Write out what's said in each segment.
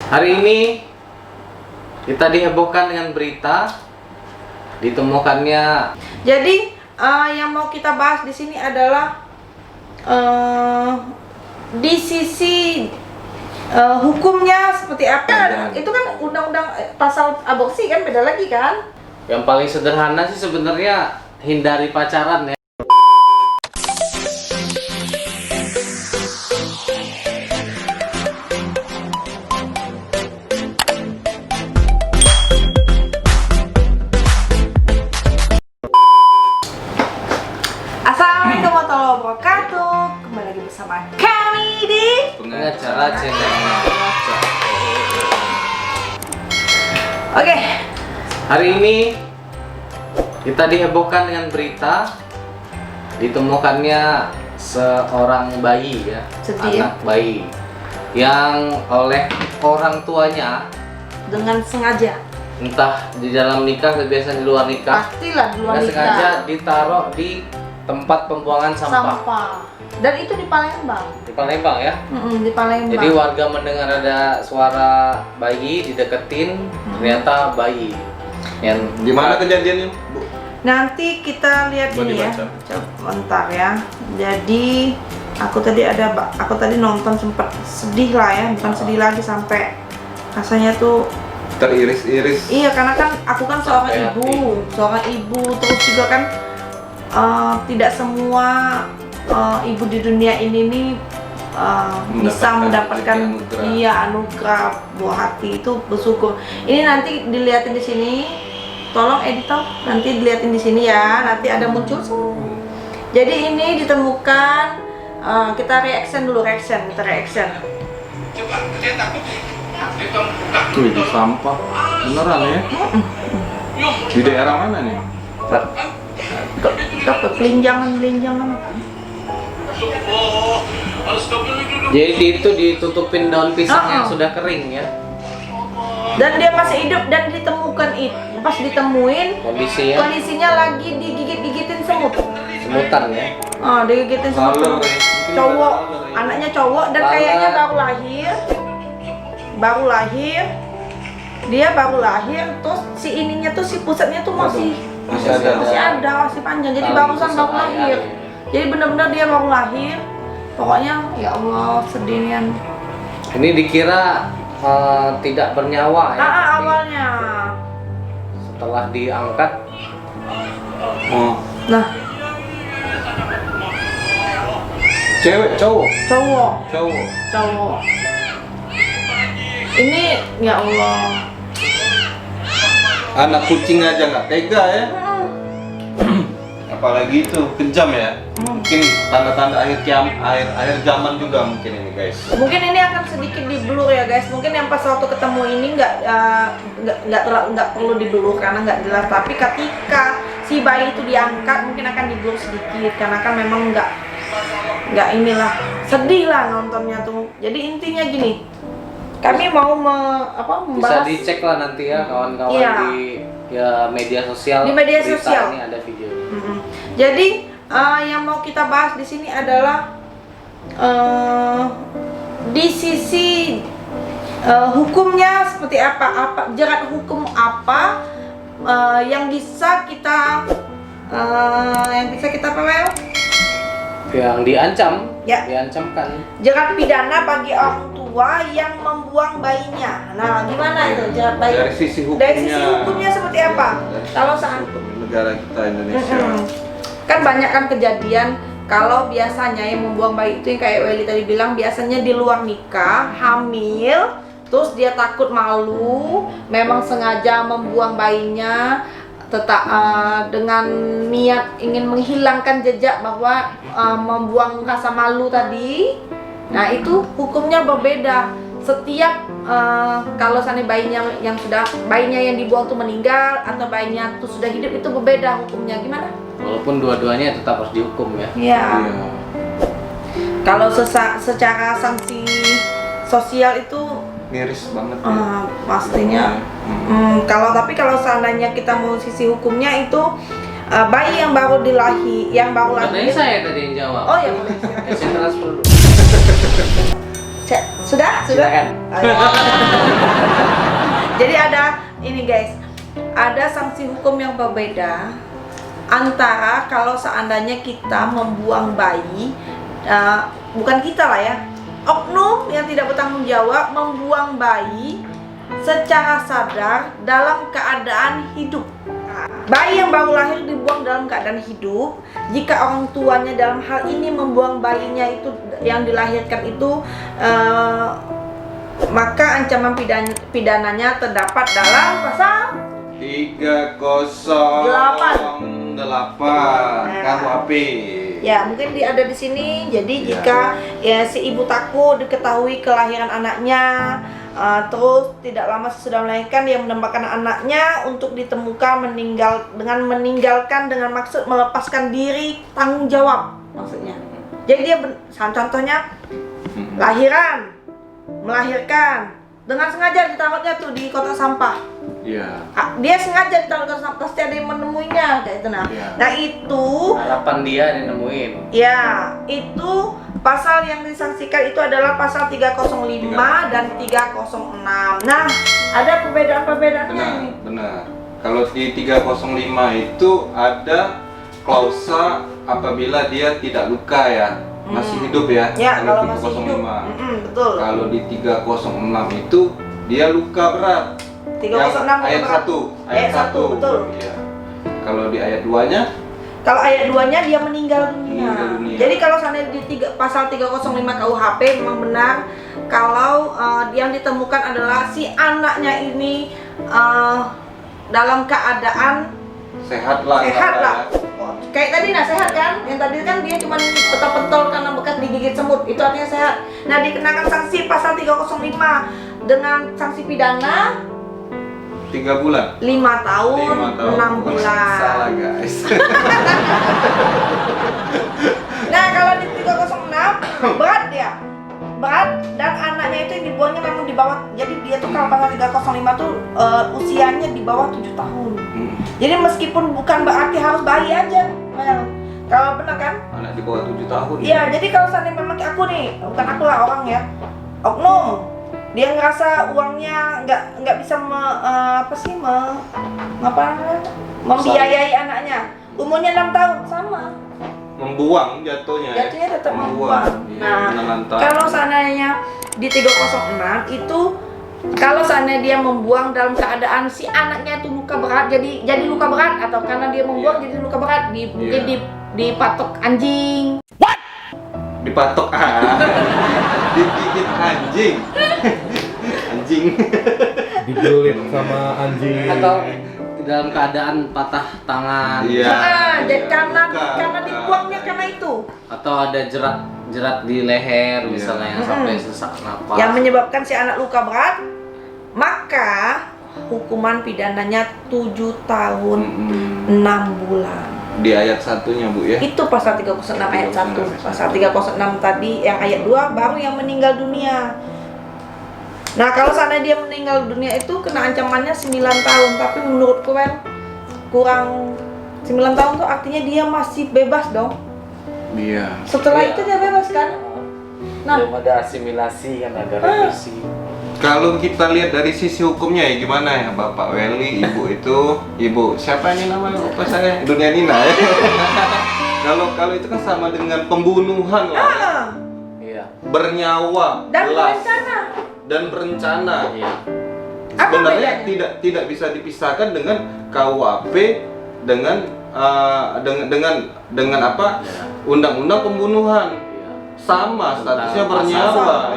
Hari ini kita dihebohkan dengan berita ditemukannya. Jadi yang mau kita bahas di sini adalah di sisi hukumnya seperti apa. Itu kan undang-undang pasal aborsi kan beda lagi kan? Yang paling sederhana sih sebenarnya hindari pacaran ya. Assalamualaikum warahmatullahi wabarakatuh. Kembali lagi bersama kami di Pengacara channel. Oke. Hari ini kita dihebohkan dengan berita ditemukannya seorang bayi ya, Sedih ya? anak bayi yang oleh orang tuanya Dengan sengaja. entah di dalam nikah, kebiasaan di luar nikah, Pastilah di luar nggak nikah. sengaja ditaruh di tempat pembuangan sampah. Dan itu di Palembang. Di Palembang ya. Di Palembang. Jadi warga mendengar ada suara bayi dideketin, ternyata bayi. Yang Gimana kejadiannya, Bu? Nanti kita lihat Boleh ini ya. dibaca. Coba bentar ya. Jadi aku tadi nonton sempat sedih lah ya, bukan sedih lagi sampai rasanya tuh Teriris-iris. iya, karena kan aku kan Sampai seorang ibu terus juga kan tidak semua ibu di dunia ini nih bisa mendapatkan rezeki, anugerah buah hati itu, bersyukur. Ini nanti dilihatin di sini, tolong editor nanti dilihatin di sini ya, nanti ada muncul. Jadi ini ditemukan, kita reaction. Tuh itu sampah. Beneran ya? Di daerah mana nih? Pelinjangan apa? jadi itu ditutupin daun pisang yang Oh. sudah kering ya. Dan dia masih hidup dan ditemukan itu. Pas ditemuin kondisinya lagi digigit-gigitin semut. Semutan ya. Digigitin semut. Laler ya? Cowok, anaknya cowok dan Laler. kayaknya baru lahir. Dia baru lahir, terus si ininya tuh, si pusatnya tuh masih ada, masih panjang. Jadi barusan baru lahir. Jadi benar-benar dia baru lahir. Pokoknya ya Allah, sedihnya. Ini dikira tidak bernyawa ya. tapi Awalnya. setelah diangkat Oh. Nah, Cewek, cowok? cowok. Cowok. Ini ya Allah. Anak kucing aja nggak tega ya? Apalagi itu kejam ya? Mungkin tanda-tanda akhir zaman juga mungkin ini, guys. Mungkin ini akan sedikit di blur ya guys. Mungkin yang pas waktu ketemu ini nggak perlu di blur karena nggak jelas. Tapi ketika si bayi itu diangkat mungkin akan di blur sedikit karena kan memang nggak inilah, sedih lah nontonnya tuh. Jadi intinya gini, kami mau bisa membahas dicek lah nanti ya kawan-kawan Iya. di media sosial. Di media Berita sosial. ini ada videonya. Jadi yang mau kita bahas di sini adalah di sisi hukumnya seperti apa jerat hukum apa yang bisa kita Yang diancam, Ya. diancamkan. jerat pidana bagi orang tua yang membuang bayinya. Nah, gimana itu jerat bayi? Dari sisi hukumnya. Dari sisi hukumnya seperti apa? Kalau saat negara kita Indonesia. kan banyak kan kejadian kalau biasanya yang membuang bayi itu yang kayak Welly tadi bilang, biasanya di luar nikah, hamil, terus dia takut malu, memang sengaja membuang bayinya dengan niat ingin menghilangkan jejak bahwa membuang rasa malu tadi. Nah, itu hukumnya berbeda. Setiap kalau seandainya bayinya yang dibuang itu meninggal atau bayinya itu sudah hidup, itu berbeda hukumnya. Gimana? Walaupun dua-duanya tetap harus dihukum ya. Iya. Iya. Kalau secara sanksi sosial itu Miris banget ya. pastinya. Tapi kalau seandainya kita mau sisi hukumnya itu bayi yang baru Katanya lahir. saya tadi yang jawab. Oh ya boleh. Saya transfer dulu. Sudah? Silakan. Oh, ya. ini guys, ada sanksi hukum yang berbeda antara kalau seandainya kita membuang bayi, bukan kita lah ya, oknum yang tidak bertanggung jawab membuang bayi secara sadar dalam keadaan hidup. Bayi yang baru lahir dibuang dalam keadaan hidup, jika orang tuanya dalam hal ini membuang bayinya itu yang dilahirkan itu, maka ancaman pidananya terdapat dalam pasal 308 KUHP. Ya, mungkin ada di sini. Jadi jika si ibu takut diketahui kelahiran anaknya, terus tidak lama sesudah melahirkan dia menembakkan anaknya untuk ditemukan meninggalkan dengan maksud melepaskan diri tanggung jawab maksudnya. Jadi dia contohnya lahiran, melahirkan dengan sengaja ditaruhnya tuh di kotak sampah. Iya. Dia sengaja ditaruh di kotak sampah, pasti ada yang menemuinya kayak itu. Nah itu harapan dia nemuin. ya, itu pasal yang disanksikan itu adalah pasal 305 dan 306. Nah, ada perbedaan-perbedaannya ini. Benar. Kalau di 305 itu ada klausa apabila dia tidak luka ya, masih hidup ya. Ya, kalau di masih 305. hidup. Betul. Kalau di 306 itu dia luka berat. 306 ayat 1. Ayat 1, betul. Iya. Kalau di ayat 2-nya, kalau ayat 2-nya dia meninggal dunia. Meninggal dunia. Jadi kalau seandainya di pasal 305 KUHP memang benar kalau yang ditemukan adalah si anaknya ini dalam keadaan sehat lah. Kayak tadi sehat kan? Yang tadi kan dia cuma petol-petol karena bekas digigit semut, itu artinya sehat. Nah, dikenakan sanksi pasal 305 dengan sanksi pidana 3 bulan. 5 tahun, 6 bulan. Salah guys. Nah, kalau di 306 berat dia. Berat dan anaknya itu yang dibuangnya memang di bawah. Jadi dia tuh kalau pasal 305 tuh usianya di bawah 7 tahun. Jadi meskipun bukan berarti harus bayi aja. Kalau benar kan? Anak di bawah 7 tahun. Iya, jadi kalau seandainya memang aku nih, bukan aku lah orang ya, oknum, dia ngerasa uangnya nggak bisa membiayai anaknya, umurnya 6 tahun sama. Membuang jatuhnya. Jatuhnya tetap membuang. Iya, Nah, kalau seandainya di 306 itu, kalau seandainya dia membuang dalam keadaan si anaknya itu luka berat, jadi luka berat, atau karena dia membuang jadi luka berat, mungkin dipatok anjing. Dipatok digigit anjing. Anjing. Digelit sama anjing. Atau dalam keadaan patah tangan. Iya. Jadi karena dibuangnya karena itu. Atau ada jerat di leher misalnya yang sampai sesak napas. Yang menyebabkan si anak luka berat, maka hukuman pidananya 7 tahun 6 bulan. Di ayat 1-nya Bu ya. Itu pasal 306 ayat 1. Pasal 306 tadi yang ayat 2 baru yang meninggal dunia. Nah, kalau seandainya dia meninggal dunia itu kena ancamannya 9 tahun, tapi menurutku kurang 9 tahun tuh artinya dia masih bebas dong. Iya. Setelah itu dia bebas kan? Nah, belum ada asimilasi kan, ada revisi. Kalau kita lihat dari sisi hukumnya ya gimana ya Bapak Welly, Ibu itu, Ibu siapa ini namanya lupa saya, Dunia Nina ya. Kalau itu kan sama dengan pembunuhan lah. Iya. Bernyawa, dan jelas berencana. dan berencana. Iya. Apa Sebenarnya bedanya? tidak bisa dipisahkan dengan KUHP dengan apa? Undang-undang pembunuhan. Sama statusnya bernyawa.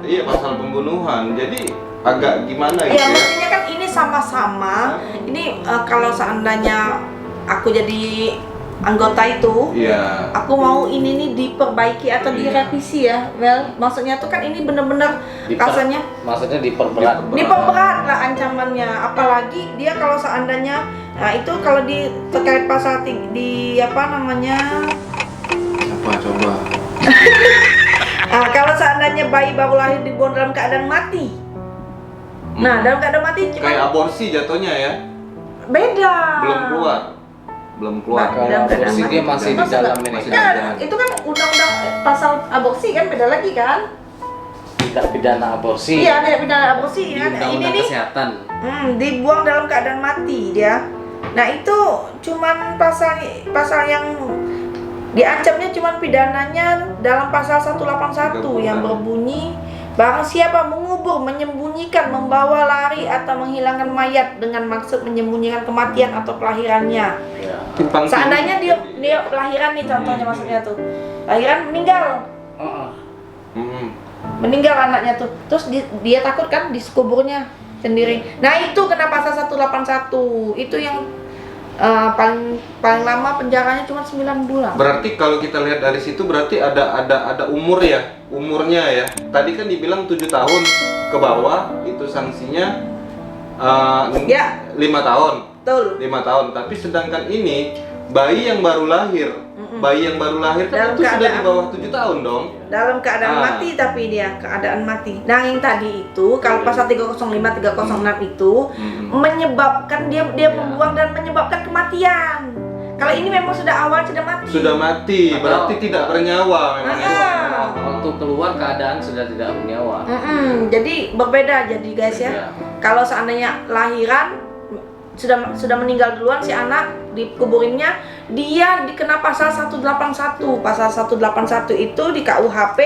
Iya, pasal pembunuhan. Jadi agak gimana gitu Iya, ya. mestinya kan ini sama-sama. Ini kalau seandainya aku jadi anggota itu, Iya. aku mau ini nih diperbaiki atau direvisi ya. Maksudnya tuh kan ini bener-bener rasanya Maksudnya diperberat. diperberat lah ancamannya. Apalagi dia kalau seandainya, nah itu kalau di terkait pasal di apa namanya, Coba. nah, kalau seandainya bayi baru lahir dibuang dalam keadaan mati. Nah, dalam keadaan mati Kayak aborsi jatuhnya ya. beda. Belum keluar. Nah, Kalau dalam keadaan aborsi dia mati. masih di Masa dalam nggak? ini. Masih Kan, dalam. itu kan undang-undang pasal aborsi kan beda lagi kan? tindak pidana aborsi. Iya, tindak pidana aborsi Di kan. Ini undang-undang nih kesehatan. dibuang dalam keadaan mati dia. Nah itu cuman pasal yang diancamnya cuman pidananya dalam pasal 181 yang berbunyi barang siapa mengubur, menyembunyikan, membawa lari atau menghilangkan mayat dengan maksud menyembunyikan kematian atau kelahirannya. Ya. Seandainya dia kelahiran nih contohnya maksudnya tuh. Kelahiran meninggal. Meninggal anaknya tuh. Terus dia takut kan dikuburnya sendiri. Nah, itu kena pasal 181. Itu yang paling lama penjaranya cuma 9 bulan. Berarti kalau kita lihat dari situ berarti ada umur ya, umurnya ya. Tadi kan dibilang 7 tahun ke bawah itu sanksinya 5 tahun. Betul. 5 tahun. Tapi sedangkan ini bayi yang baru lahir, bayi yang baru lahir kan Dalam itu sudah di keadaan- bawah 7 tahun dong. Dalam keadaan mati tapi dia keadaan mati. Nah, yang tadi itu kalau pasal 305 306 itu menyebabkan dia membuang dan menyebabkan kematian. Kalau ini memang sudah awal sudah mati. Sudah mati, berarti tidak bernyawa memang ya. Waktu keluar keadaan sudah tidak bernyawa. Jadi berbeda jadi guys ya. Iya. Kalau seandainya lahiran sudah meninggal duluan si anak dikuburinnya, dia dikena pasal 181. Pasal 181 itu di KUHP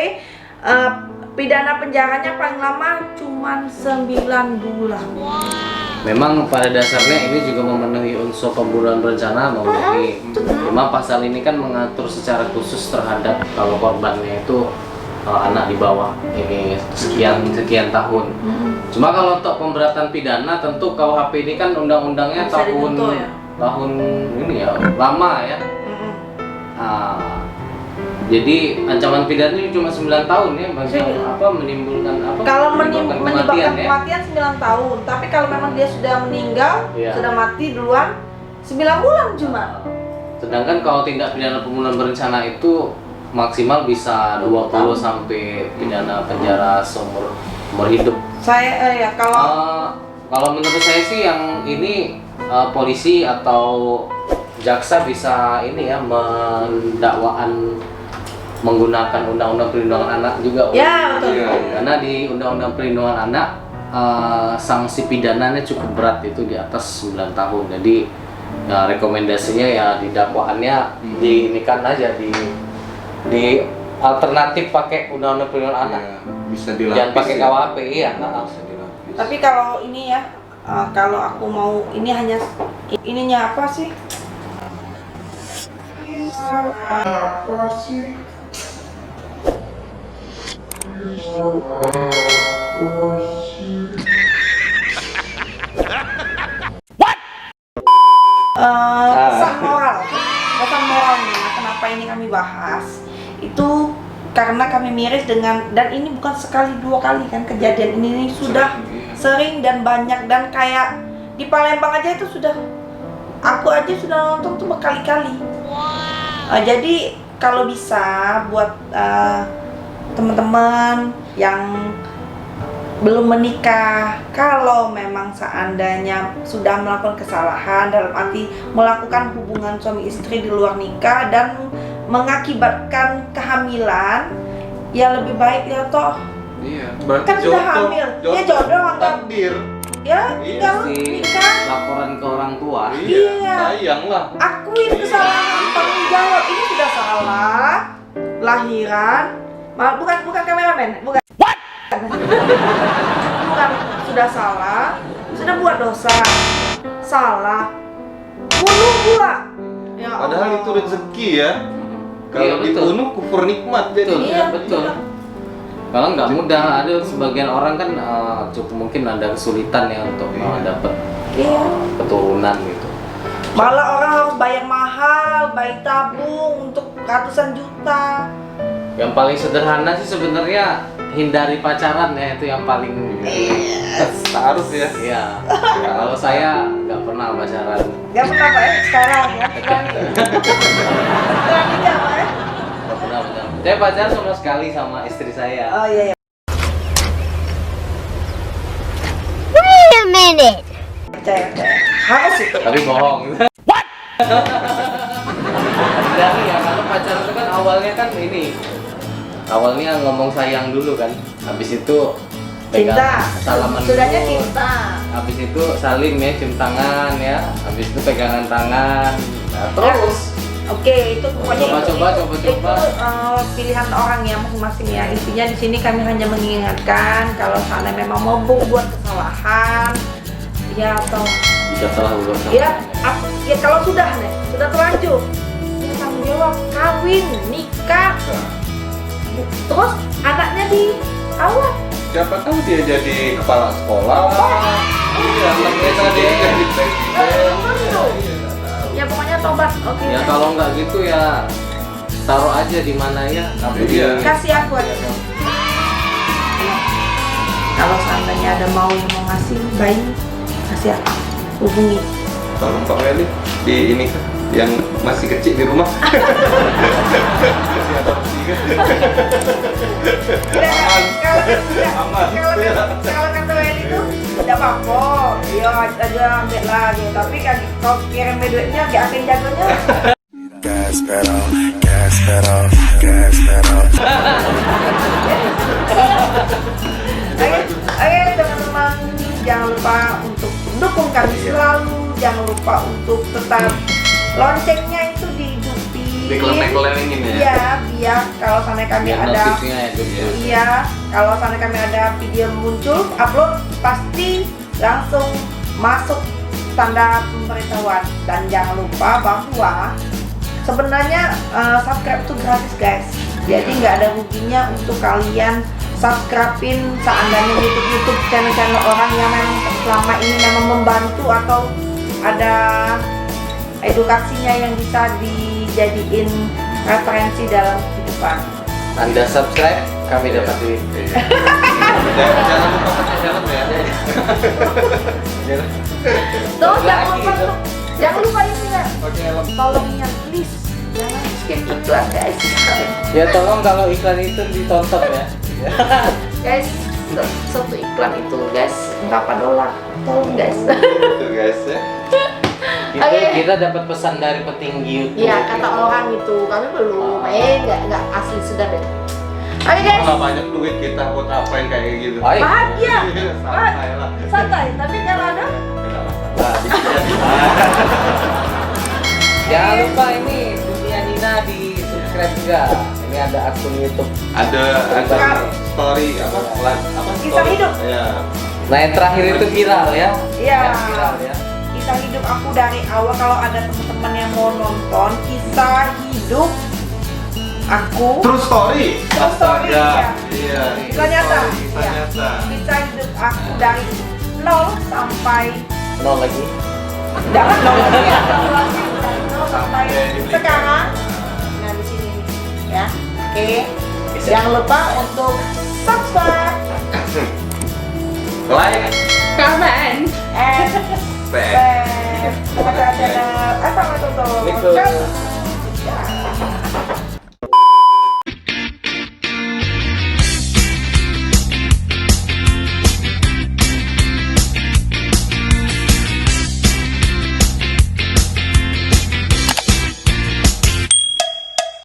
pidana penjaranya paling lama cuman 9 bulan. Memang pada dasarnya ini juga memenuhi unsur pembunuhan berencana, memenuhi. Cuma pasal ini kan mengatur secara khusus terhadap kalau korbannya itu anak di bawah ini sekian tahun. Cuma kalau untuk pemberatan pidana tentu KUHP ini kan undang-undangnya Bisa tahun dibentuk ya? tahun ini ya lama ya. Jadi ancaman pidana ini cuma 9 tahun ya bagi menimbulkan Kalau menyebabkan menyebabkan ya. kematian 9 tahun, tapi kalau memang dia sudah meninggal, Iya. sudah mati duluan 9 bulan cuma. Sedangkan kalau tindak pidana pembunuhan berencana itu maksimal bisa 20 sampai pidana penjara seumur hidup. Saya ya Kalau menurut saya sih yang ini polisi atau jaksa bisa ini ya mendakwaan menggunakan undang-undang perlindungan anak juga. ya betul. Iya. Karena di undang-undang perlindungan anak sanksi pidananya cukup berat, itu di atas 9 tahun. Jadi ya, rekomendasinya ya di dakwaannya diinikan aja di alternatif pakai undang-undang perlindungan anak. Ya, bisa dilapis. Jangan pakai ya. KUHP iya. Bisa dilapis. Tapi kalau ini ya, kalau aku mau ini hanya ininya apa sih? Pesan moralnya kenapa ini kami bahas itu karena kami miris dengan, dan ini bukan sekali dua kali kan kejadian ini sudah sering dan banyak, dan kayak di Palembang aja itu sudah, aku aja sudah nonton tuh berkali-kali. Jadi kalau bisa buat teman-teman yang belum menikah, kalau memang seandainya sudah melakukan kesalahan dalam arti melakukan hubungan suami istri di luar nikah dan mengakibatkan kehamilan, ya lebih baik ya toh Iya, berarti kan sudah hamil, ya jodoh anggap takdir. ya Iya tinggal Si nikah. laporan ke orang tua. Iya. Sayang lah. Akuin kesalahan, tanggung jawab. Ini sudah salah lahiran, bukan kameramen, bukan. Bukan, sudah salah, sudah buat dosa, salah, bunuh pula. Ya Padahal Allah. itu rezeki ya. Kalau Iya, betul. dibunuh kufur nikmat Betul, jadi. Iya, betul. iya. Kalau nggak mudah, ada sebagian orang kan cukup mungkin ada kesulitan ya untuk dapat Iya. keturunan gitu. Malah orang harus bayar mahal, bayi tabung untuk ratusan juta. Yang paling sederhana sih sebenarnya hindari pacaran ya, itu yang paling Harus ya. Iya. Kalau saya nggak pernah pacaran. Gak pernah Pak ya, sekarang ya, berani. Berani gak Pak ya? Nggak pernah pacaran. Saya pacaran sama sekali sama istri saya. Oh iya iya. Wait a minute. Percaya. Harus itu. Tapi bohong. What? Dari ya, karena pacaran itu kan awalnya kan ini. Awalnya ngomong sayang dulu kan. Habis itu Cinta. salaman Sudahnya dulu. cinta. Habis itu salim ya, cium tangan ya. Habis itu pegangan tangan. Nah, terus Oke, itu pokoknya Coba. itu pilihan orang ya masing-masing ya. Intinya di sini kami hanya mengingatkan kalau seandainya memang mau buat kesalahan, ya atau sudah telah berbuat salah. ya, ya kalau sudah nih, sudah terlanjur, ya tanggung jawab, kawin, nikah, terus anaknya diawat. Siapa tahu dia jadi kepala sekolah. Iya, anaknya tadi jadi presiden. Ya pokoknya tobat, oke. Ya kalau nggak gitu ya taruh aja di mana ya. Tapi Iya. Kasih aku aja. Kalau seandainya ada mau yang mau ngasih bayi, kasih aku, hubungi. Kalau Pak Weli di ini kan yang masih kecil di rumah. Masih adopsi kan. Kalau kata Welly itu tidak apa-apa, ya aja ambil lagi. Tapi kan kalau kirim duitnya gak akan jagonya. Gas pedal, gas pedal, gas pedal. Oke teman-teman, jangan lupa untuk mendukung kami selalu. Jangan lupa untuk tetap loncengnya itu dihidupin. Dikeleng-kelengin ya. Iya, biar kalau sana kami biar ada notifnya itu ya. Iya, kalau sana kami ada video muncul, upload pasti langsung masuk tanda pemberitahuan. Dan jangan lupa bahwa sebenarnya subscribe itu gratis guys. Jadi nggak ada ruginya untuk kalian subscribein seandainya YouTube channel-channel orang yang memang selama ini memang membantu atau ada edukasinya yang bisa dijadiin referensi dalam kehidupan. Anda subscribe, kami dapat duit. Jangan lupa pakai helm ya. Tuh, Lagi, jangan lupa ini ya. Pakai helm. Tolong ya, please jangan skip iklan guys. Ya tolong kalau iklan itu ditonton ya. Guys, satu iklan itu guys berapa dolar? Tolong guys. Itu guys ya. Kita dapat pesan dari petinggi YouTube. Iya kata orang itu, kami belum. Nggak asli sudah deh. Oke guys, Kalau banyak duit kita buat apa yang kayak gitu? Baik. bahagia, Santai lah. santai. Tapi kalau ada Tidak masalah. Jangan lupa ini Dunia Nina di subscribe juga. Ini ada akun YouTube. Ada story apa? Kisah story? hidup. Ya. Nah yang terakhir itu viral ya. Iya. Yang viral ya. kisah hidup aku dari awal. Kalau ada teman-teman yang mau nonton kisah hidup aku, True story. True story, Astaga. ya. Iya. Kisah nyata. Kisah Iya. nyata. kisah hidup aku dari 0 sampai Nol lagi. jangan dong lagi ya, jangan lagi. Dari 0 sampai Sampai sekarang. Nah di sini nih, ya. Oke. Jangan lupa untuk subscribe Like. comment and Share. share. Assalamualaikum. Waalaikumsalam.